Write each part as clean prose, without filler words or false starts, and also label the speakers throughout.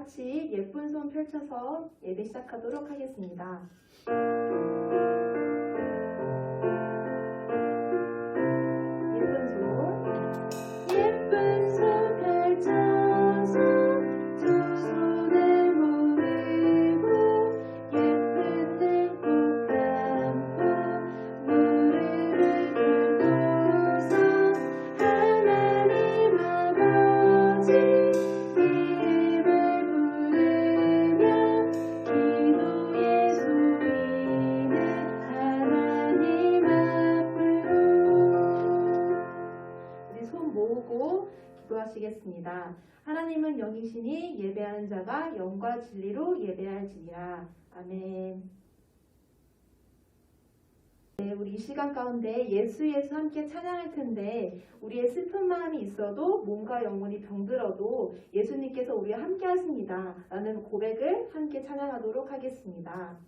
Speaker 1: 같이 예쁜 손 펼쳐서 예배 시작하도록 하겠습니다. 예쁜 손 펼쳐서 두 손을 모으고 예쁜 뜰도 감고 무릎을 꿇고서 하나님 아버지 이름을 부르며 기도의 소리는 하나님 앞으로 우리 손 모으고 기도하시겠습니다. 하나님은 영이시니 예배하는 자가 영과 진리로 예배할지니라. 아멘. 네, 우리 이 시간 가운데 예수 함께 찬양할 텐데 우리의 슬픈 마음이 있어도 몸과 영혼이 병들어도 예수님께서 우리와 함께 하십니다. 라는 고백을 함께 찬양하도록 하겠습니다.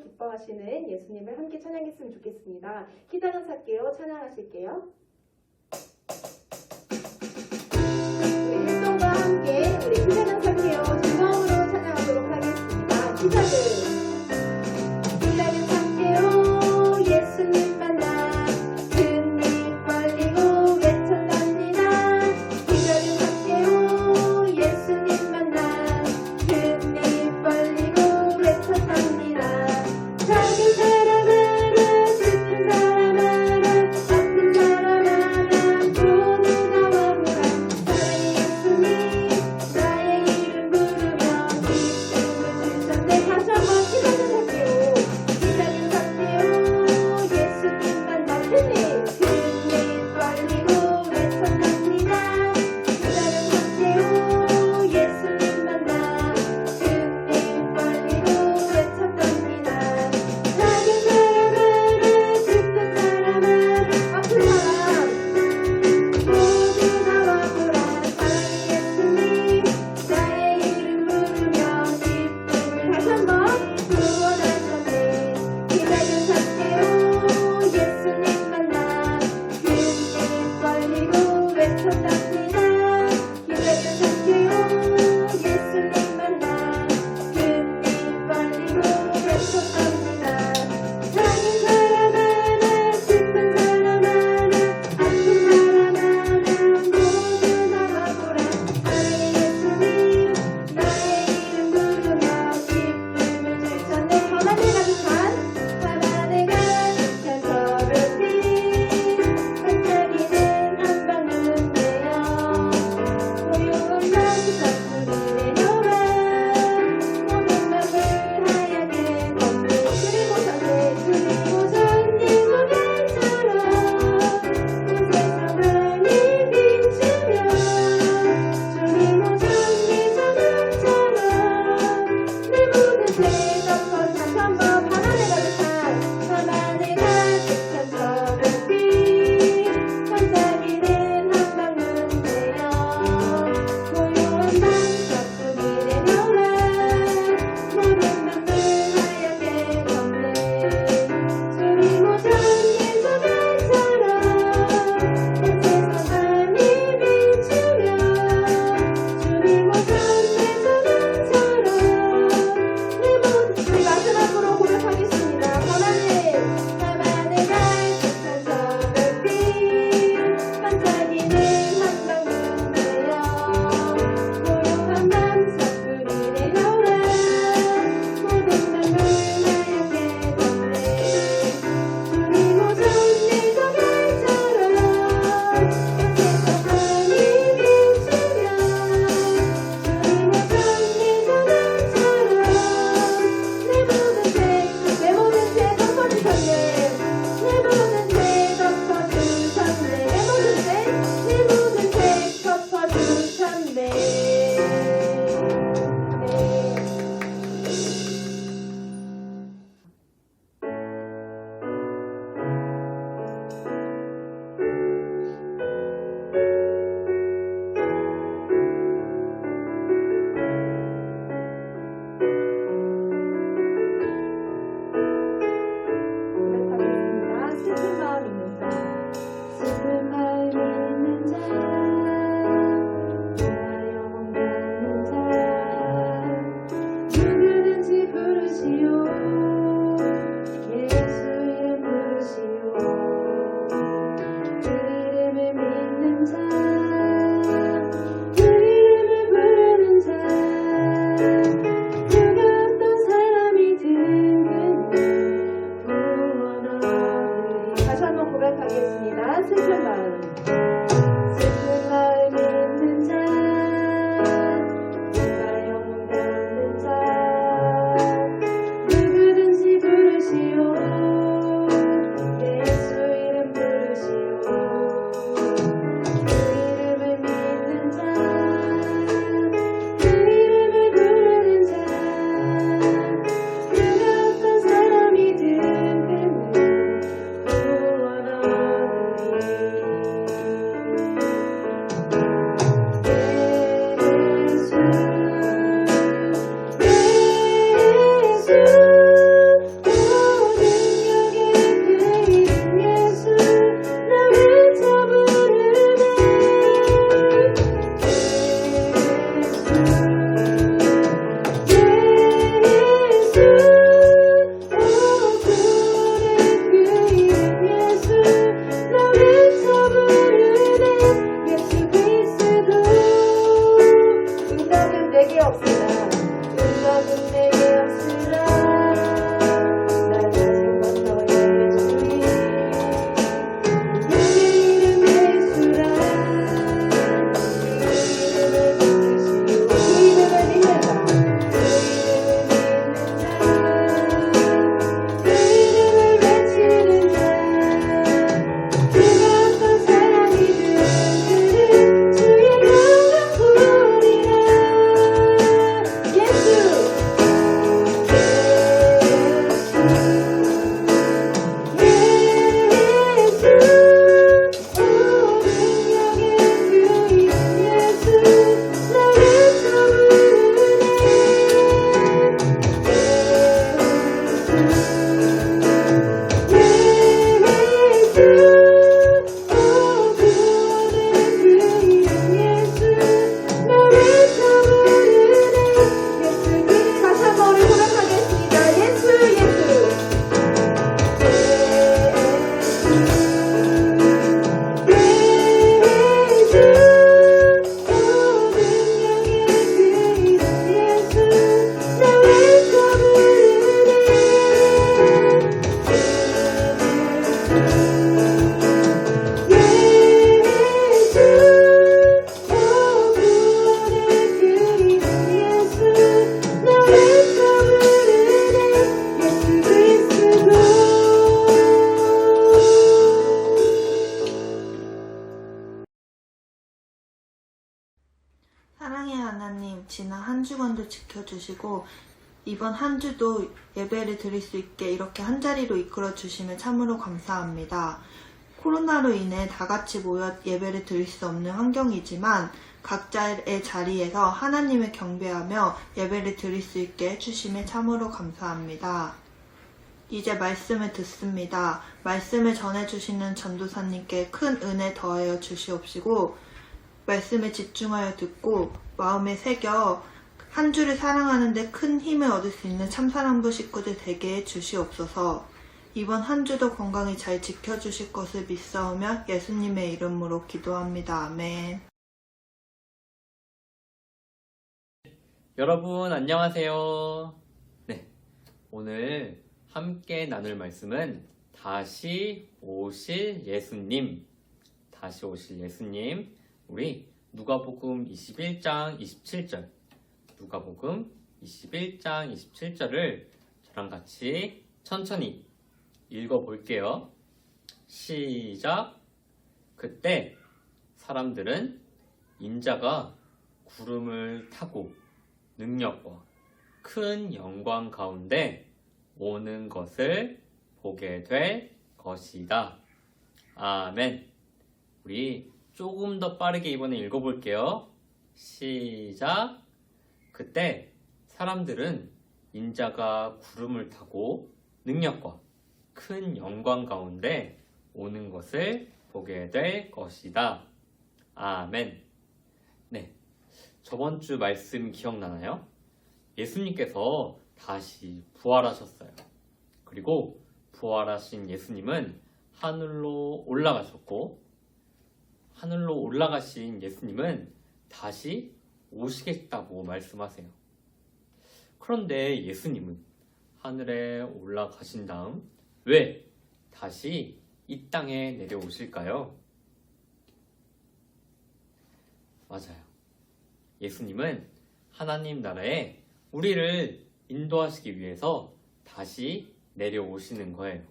Speaker 1: 기뻐하시는 예수님을 함께 찬양했으면 좋겠습니다. 기타는 살게요. 찬양하실게요. 우리 일동과 함께 우리 기타는 살게요. 즐거움으로 찬양하도록 하겠습니다. 기타들 예수님 만나 등이 벌리고 외쳐답니다. 기다린 학교 예수님 만나 등이 벌리고 외쳐답니다. 작은 사람 하나 슬픈 사람 하나 아픈 사람 하나
Speaker 2: 지난 한 주간도 지켜주시고 이번 한 주도 예배를 드릴 수 있게 이렇게 한자리로 이끌어 주시면 참으로 감사합니다. 코로나로 인해 다 같이 모여 예배를 드릴 수 없는 환경이지만 각자의 자리에서 하나님을 경배하며 예배를 드릴 수 있게 해주심에 참으로 감사합니다. 이제 말씀을 듣습니다. 말씀을 전해주시는 전도사님께 큰 은혜 더하여 주시옵시고 말씀에 집중하여 듣고 마음에 새겨 한 주를 사랑하는데 큰 힘을 얻을 수 있는 참사랑부 식구들 되게 해 주시옵소서. 이번 한 주도 건강히 잘 지켜주실 것을 믿사오며 예수님의 이름으로 기도합니다. 아멘.
Speaker 3: 여러분 안녕하세요. 네, 오늘 함께 나눌 말씀은 다시 오실 예수님, 우리 누가복음 21장 27절, 누가복음 21장 27절을 저랑 같이 천천히 읽어볼게요. 시작. 그때 사람들은 인자가 구름을 타고 능력과 큰 영광 가운데 오는 것을 보게 될 것이다. 아멘. 우리 조금 더 빠르게 이번에 읽어볼게요. 시작. 그때 사람들은 인자가 구름을 타고 능력과 큰 영광 가운데 오는 것을 보게 될 것이다. 아멘. 네, 저번 주 말씀 기억나나요? 예수님께서 다시 부활하셨어요. 그리고 부활하신 예수님은 하늘로 올라가셨고, 하늘로 올라가신 예수님은 다시 오시겠다고 말씀하세요. 그런데 예수님은 하늘에 올라가신 다음 왜 다시 이 땅에 내려오실까요? 맞아요. 예수님은 하나님 나라에 우리를 인도하시기 위해서 다시 내려오시는 거예요.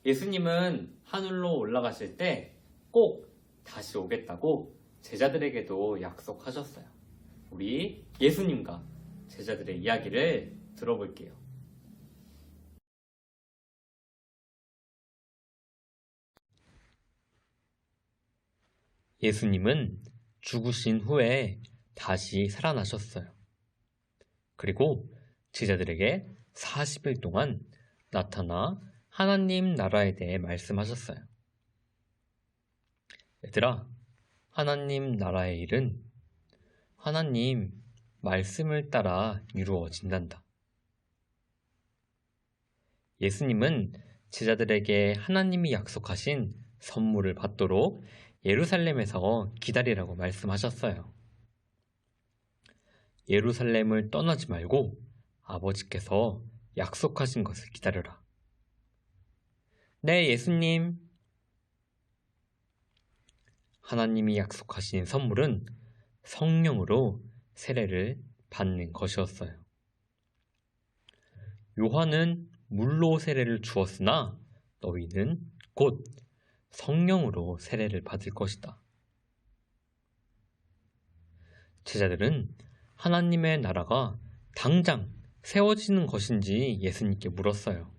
Speaker 3: 예수님은 하늘로 올라가실 때 꼭 다시 오겠다고 제자들에게도 약속하셨어요. 우리 예수님과 제자들의 이야기를 들어볼게요. 예수님은 죽으신 후에 다시 살아나셨어요. 그리고 제자들에게 40일 동안 나타나 하나님 나라에 대해 말씀하셨어요. 얘들아, 하나님 나라의 일은 하나님 말씀을 따라 이루어진단다. 예수님은 제자들에게 하나님이 약속하신 선물을 받도록 예루살렘에서 기다리라고 말씀하셨어요. 예루살렘을 떠나지 말고 아버지께서 약속하신 것을 기다려라. 네, 예수님. 하나님이 약속하신 선물은 성령으로 세례를 받는 것이었어요. 요한은 물로 세례를 주었으나 너희는 곧 성령으로 세례를 받을 것이다. 제자들은 하나님의 나라가 당장 세워지는 것인지 예수님께 물었어요.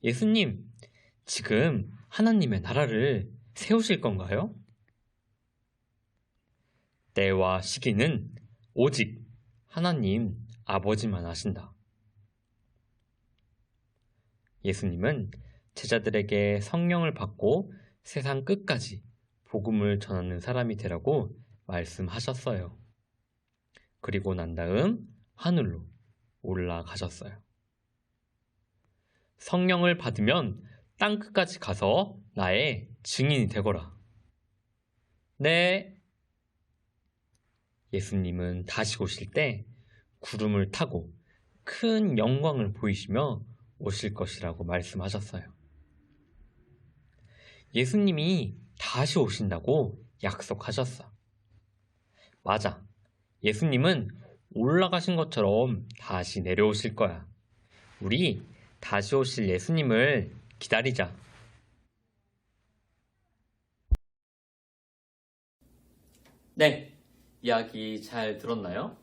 Speaker 3: 예수님, 지금 하나님의 나라를 세우실 건가요? 때와 시기는 오직 하나님 아버지만 아신다. 예수님은 제자들에게 성령을 받고 세상 끝까지 복음을 전하는 사람이 되라고 말씀하셨어요. 그리고 난 다음 하늘로 올라가셨어요. 성령을 받으면 땅 끝까지 가서 나의 증인이 되거라. 네. 예수님은 다시 오실 때 구름을 타고 큰 영광을 보이시며 오실 것이라고 말씀하셨어요. 예수님이 다시 오신다고 약속하셨어. 맞아. 예수님은 올라가신 것처럼 다시 내려오실 거야. 우리 다시 오실 예수님을 기다리자. 네, 이야기 잘 들었나요?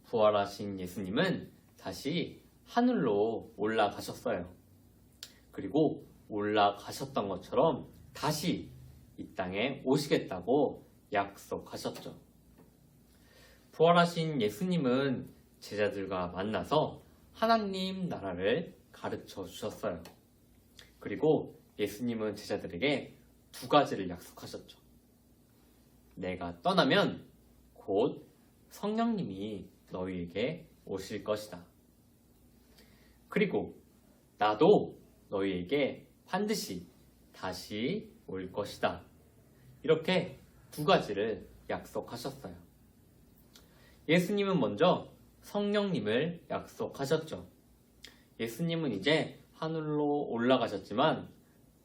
Speaker 3: 부활하신 예수님은 다시 하늘로 올라가셨어요. 그리고 올라가셨던 것처럼 다시 이 땅에 오시겠다고 약속하셨죠. 부활하신 예수님은 제자들과 만나서 하나님 나라를 가르쳐 주셨어요. 그리고 예수님은 제자들에게 두 가지를 약속하셨죠. 내가 떠나면 곧 성령님이 너희에게 오실 것이다. 그리고 나도 너희에게 반드시 다시 올 것이다. 이렇게 두 가지를 약속하셨어요. 예수님은 먼저 성령님을 약속하셨죠. 예수님은 이제 하늘로 올라가셨지만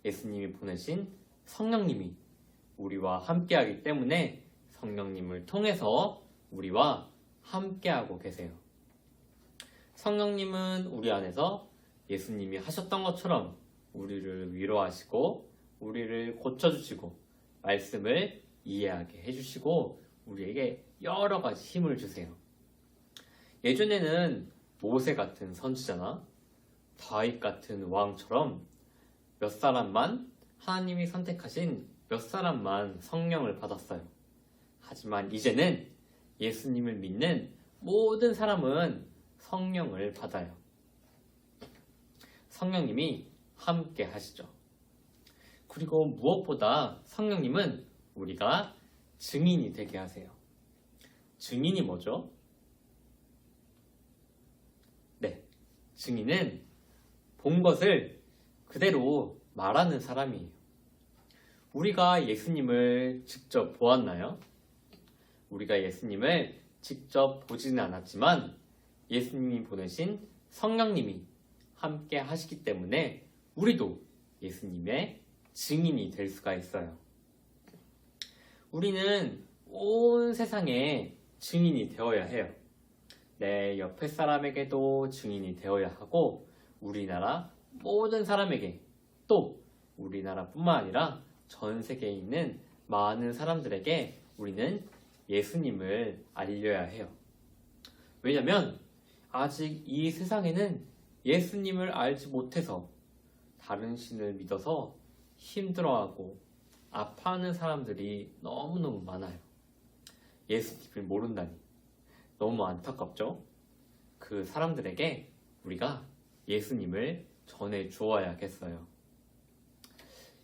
Speaker 3: 예수님이 보내신 성령님이 우리와 함께하기 때문에 성령님을 통해서 우리와 함께하고 계세요. 성령님은 우리 안에서 예수님이 하셨던 것처럼 우리를 위로하시고 우리를 고쳐주시고 말씀을 이해하게 해주시고 우리에게 여러 가지 힘을 주세요. 예전에는 모세 같은 선지자나 다윗 같은 왕처럼 몇 사람만 하나님이 선택하신 몇 사람만 성령을 받았어요. 하지만 이제는 예수님을 믿는 모든 사람은 성령을 받아요. 성령님이 함께 하시죠. 그리고 무엇보다 성령님은 우리가 증인이 되게 하세요. 증인이 뭐죠? 네, 증인은 본 것을 그대로 말하는 사람이에요. 우리가 예수님을 직접 보았나요? 우리가 예수님을 직접 보지는 않았지만 예수님이 보내신 성령님이 함께 하시기 때문에 우리도 예수님의 증인이 될 수가 있어요. 우리는 온 세상에 증인이 되어야 해요. 내 옆에 사람에게도 증인이 되어야 하고 우리나라 모든 사람에게 또 우리나라뿐만 아니라 전 세계에 있는 많은 사람들에게 우리는 예수님을 알려야 해요. 왜냐하면 아직 이 세상에는 예수님을 알지 못해서 다른 신을 믿어서 힘들어하고 아파하는 사람들이 너무너무 많아요. 예수님을 모른다니 너무 안타깝죠? 그 사람들에게 우리가 예수님을 전해 주어야겠어요.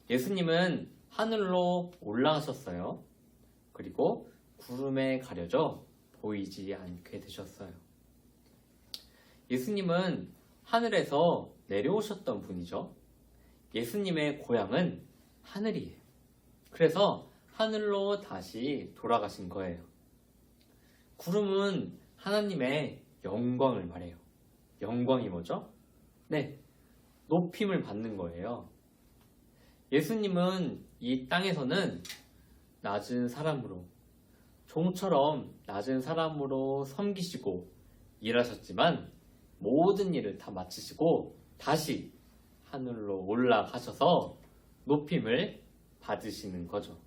Speaker 3: 예수님은 하늘로 올라가셨어요. 그리고 구름에 가려져 보이지 않게 되셨어요. 예수님은 하늘에서 내려오셨던 분이죠. 예수님의 고향은 하늘이에요. 그래서 하늘로 다시 돌아가신 거예요. 구름은 하나님의 영광을 말해요. 영광이 뭐죠? 네, 높임을 받는 거예요. 예수님은 이 땅에서는 낮은 사람으로, 종처럼 낮은 사람으로 섬기시고 일하셨지만 모든 일을 다 마치시고 다시 하늘로 올라가셔서 높임을 받으시는 거죠.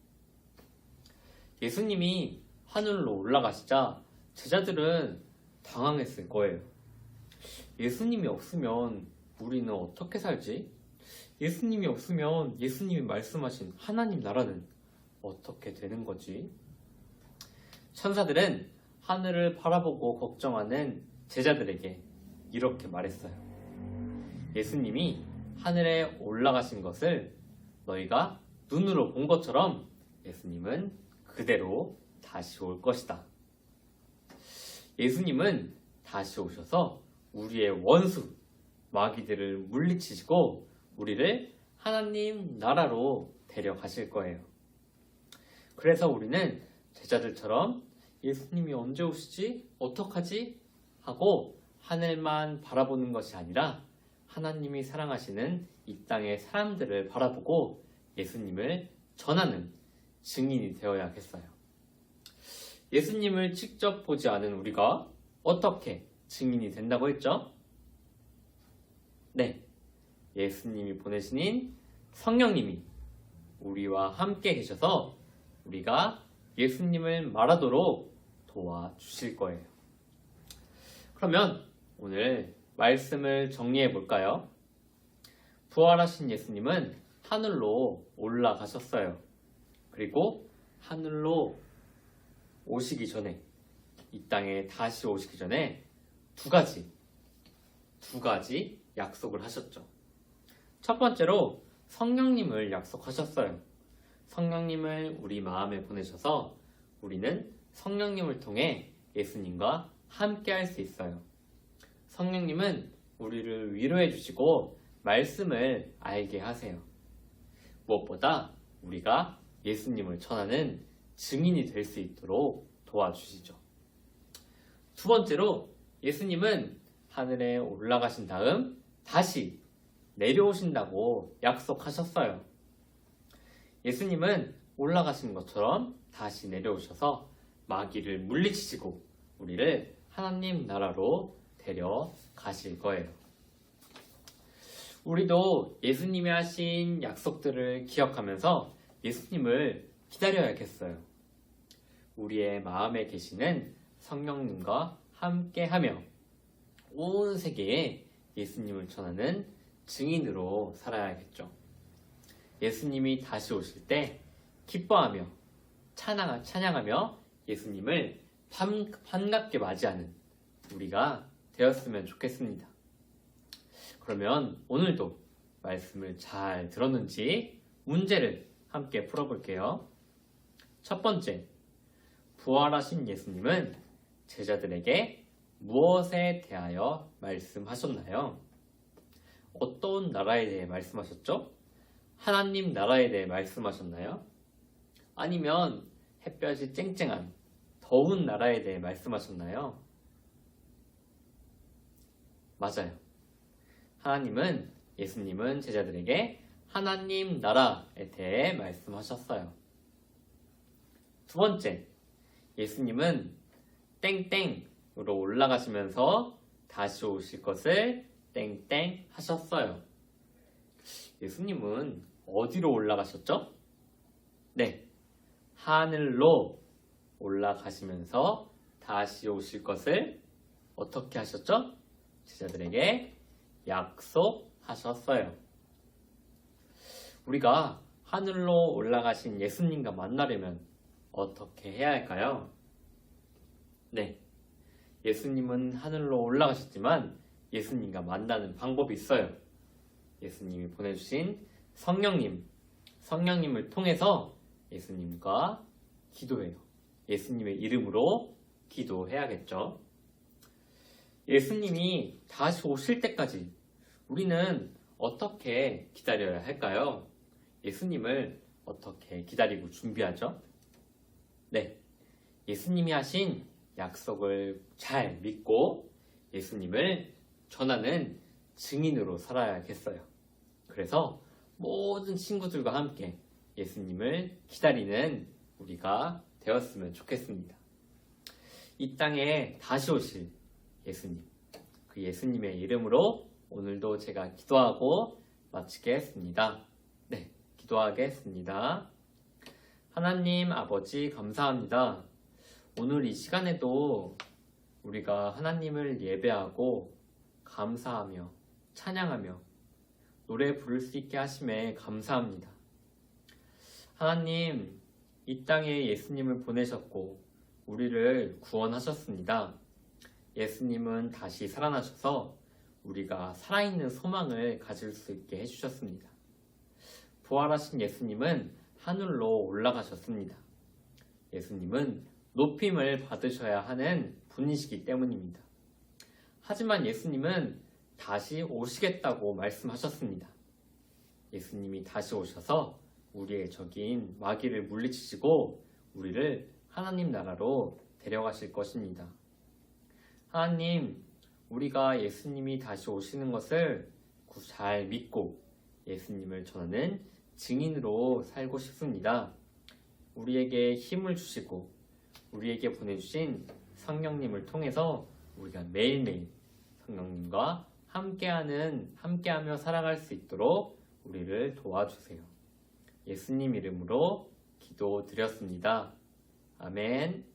Speaker 3: 예수님이 하늘로 올라가시자 제자들은 당황했을 거예요. 예수님이 없으면 우리는 어떻게 살지? 예수님이 없으면 예수님이 말씀하신 하나님 나라는 어떻게 되는 거지? 천사들은 하늘을 바라보고 걱정하는 제자들에게 이렇게 말했어요. 예수님이 하늘에 올라가신 것을 너희가 눈으로 본 것처럼 예수님은 그대로 다시 올 것이다. 예수님은 다시 오셔서 우리의 원수, 마귀들을 물리치시고 우리를 하나님 나라로 데려가실 거예요. 그래서 우리는 제자들처럼 예수님이 언제 오시지? 어떡하지? 하고 하늘만 바라보는 것이 아니라 하나님이 사랑하시는 이 땅의 사람들을 바라보고 예수님을 전하는 증인이 되어야겠어요. 예수님을 직접 보지 않은 우리가 어떻게 증인이 된다고 했죠? 네, 예수님이 보내신 성령님이 우리와 함께 계셔서 우리가 예수님을 말하도록 도와주실 거예요. 그러면 오늘 말씀을 정리해 볼까요? 부활하신 예수님은 하늘로 올라가셨어요. 그리고 하늘로 오시기 전에, 이 땅에 다시 오시기 전에 두 가지 약속을 하셨죠. 첫 번째로 성령님을 약속하셨어요. 성령님을 우리 마음에 보내셔서 우리는 성령님을 통해 예수님과 함께 할 수 있어요. 성령님은 우리를 위로해 주시고 말씀을 알게 하세요. 무엇보다 우리가 예수님을 전하는 증인이 될 수 있도록 도와주시죠. 두 번째로 예수님은 하늘에 올라가신 다음 다시 내려오신다고 약속하셨어요. 예수님은 올라가신 것처럼 다시 내려오셔서 마귀를 물리치시고 우리를 하나님 나라로 데려가실 거예요. 우리도 예수님이 하신 약속들을 기억하면서 예수님을 기다려야겠어요. 우리의 마음에 계시는 성령님과 함께하며 온 세계에 예수님을 전하는 증인으로 살아야겠죠. 예수님이 다시 오실 때 기뻐하며 찬양하며 예수님을 반갑게 맞이하는 우리가 되었으면 좋겠습니다. 그러면 오늘도 말씀을 잘 들었는지 문제를 함께 풀어볼게요. 첫 번째, 부활하신 예수님은 제자들에게 무엇에 대하여 말씀하셨나요? 어떤 나라에 대해 말씀하셨죠? 하나님 나라에 대해 말씀하셨나요? 아니면 햇볕이 쨍쨍한 더운 나라에 대해 말씀하셨나요? 맞아요. 예수님은 제자들에게 하나님 나라에 대해 말씀하셨어요. 두 번째, 예수님은 땡땡으로 올라가시면서 다시 오실 것을 땡땡 하셨어요. 예수님은 어디로 올라가셨죠? 네, 하늘로 올라가시면서 다시 오실 것을 어떻게 하셨죠? 제자들에게 약속하셨어요. 우리가 하늘로 올라가신 예수님과 만나려면 어떻게 해야 할까요? 네, 예수님은 하늘로 올라가셨지만 예수님과 만나는 방법이 있어요. 예수님이 보내주신 성령님을 통해서 예수님과 기도해요. 예수님의 이름으로 기도해야겠죠. 예수님이 다시 오실 때까지 우리는 어떻게 기다려야 할까요? 예수님을 어떻게 기다리고 준비하죠? 네, 예수님이 하신 약속을 잘 믿고 예수님을 전하는 증인으로 살아야겠어요. 그래서 모든 친구들과 함께 예수님을 기다리는 우리가 되었으면 좋겠습니다. 이 땅에 다시 오실 예수님, 그 예수님의 이름으로 오늘도 제가 기도하고 마치겠습니다. 네, 기도하겠습니다. 하나님 아버지 감사합니다. 오늘 이 시간에도 우리가 하나님을 예배하고 감사하며 찬양하며 노래 부를 수 있게 하심에 감사합니다. 하나님, 이 땅에 예수님을 보내셨고 우리를 구원하셨습니다. 예수님은 다시 살아나셔서 우리가 살아있는 소망을 가질 수 있게 해주셨습니다. 부활하신 예수님은 하늘로 올라가셨습니다. 예수님은 높임을 받으셔야 하는 분이시기 때문입니다. 하지만 예수님은 다시 오시겠다고 말씀하셨습니다. 예수님이 다시 오셔서 우리의 적인 마귀를 물리치시고 우리를 하나님 나라로 데려가실 것입니다. 하나님, 우리가 예수님이 다시 오시는 것을 잘 믿고 예수님을 전하는 증인으로 살고 싶습니다. 우리에게 힘을 주시고 우리에게 보내주신 성령님을 통해서 우리가 매일매일 성령님과 함께하며 살아갈 수 있도록 우리를 도와주세요. 예수님 이름으로 기도드렸습니다. 아멘.